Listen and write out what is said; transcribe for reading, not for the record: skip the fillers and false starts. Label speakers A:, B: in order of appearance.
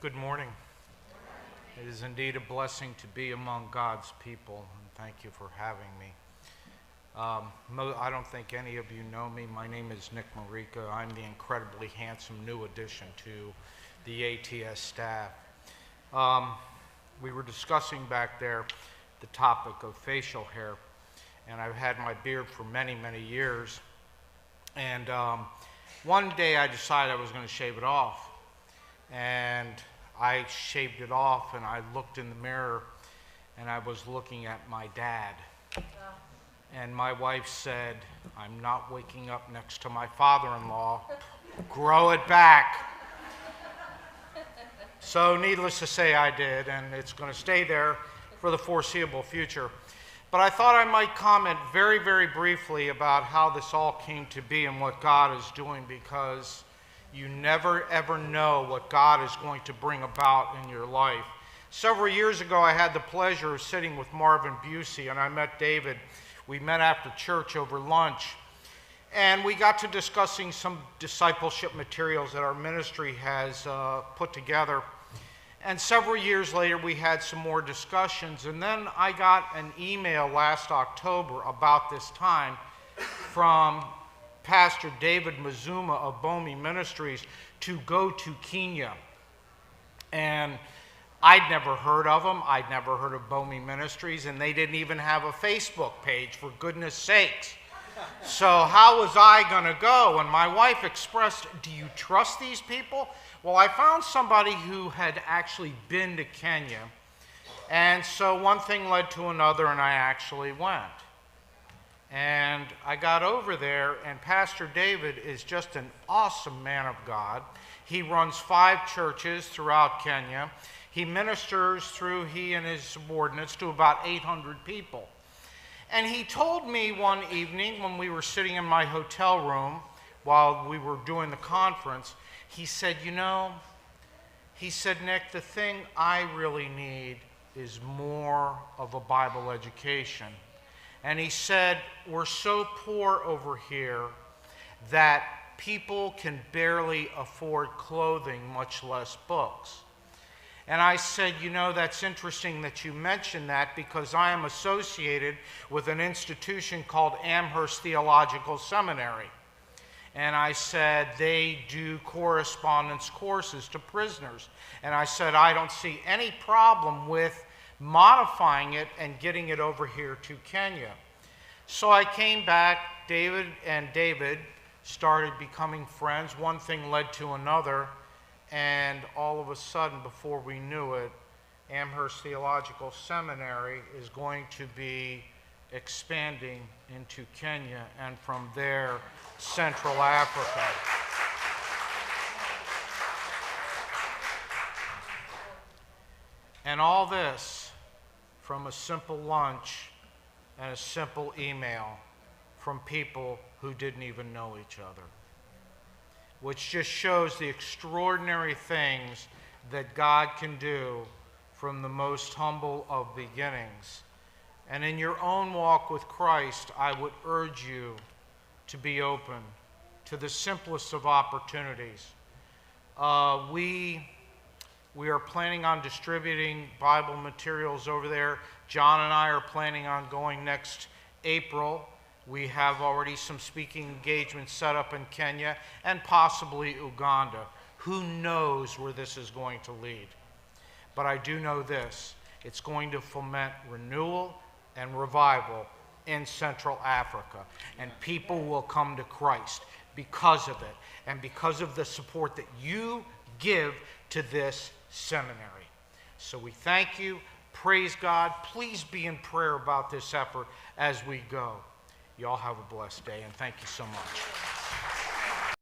A: Good morning. It is indeed a blessing to be among God's people, and thank you for having me. I don't think any of you know me. My name is Nick Marica. I'm the incredibly handsome new addition to the ATS staff. We were discussing back there the topic of facial hair, and I've had my beard for many, many years. And one day I decided I was going to shave it off. And I shaved it off, and I looked in the mirror, and I was looking at my dad. And my wife said, "I'm not waking up next to my father-in-law. Grow it back." So needless to say, I did, and it's going to stay there for the foreseeable future. But I thought I might comment very, very briefly about how this all came to be and what God is doing, because you never, ever know what God is going to bring about in your life. Several years ago, I had the pleasure of sitting with Marvin Busey, and I met David. We met after church over lunch, and we got to discussing some discipleship materials that our ministry has put together. And several years later, we had some more discussions, and then I got an email last October about this time from Pastor David Mazuma of Bomi Ministries to go to Kenya. And I'd never heard of them. I'd never heard of Bomi Ministries, and they didn't even have a Facebook page, for goodness sakes. So how was I going to go? And my wife expressed, "Do you trust these people?" Well, I found somebody who had actually been to Kenya. And so one thing led to another, and I actually went. And I got over there, and Pastor David is just an awesome man of God. He runs 5 churches throughout Kenya. He ministers through he and his subordinates to about 800 people. And he told me one evening when we were sitting in my hotel room while we were doing the conference, he said, "Nick, the thing I really need is more of a Bible education." And he said, "We're so poor over here that people can barely afford clothing, much less books." And I said, "That's interesting that you mentioned that, because I am associated with an institution called Amherst Theological Seminary." And I said, "They do correspondence courses to prisoners." And I said, "I don't see any problem with modifying it and getting it over here to Kenya." So I came back. David started becoming friends. One thing led to another, and all of a sudden, before we knew it, Amherst Theological Seminary is going to be expanding into Kenya, and from there, Central Africa. And all this from a simple lunch and a simple email from people who didn't even know each other, which just shows the extraordinary things that God can do from the most humble of beginnings. And in your own walk with Christ, I would urge you to be open to the simplest of opportunities. We are planning on distributing Bible materials over there. John and I are planning on going next April. We have already some speaking engagements set up in Kenya and possibly Uganda. Who knows where this is going to lead? But I do know this: it's going to foment renewal and revival in Central Africa. And people will come to Christ because of it, and because of the support that you give to this seminary. So we thank you. Praise God. Please be in prayer about this effort as we go. You all have a blessed day, and thank you so much.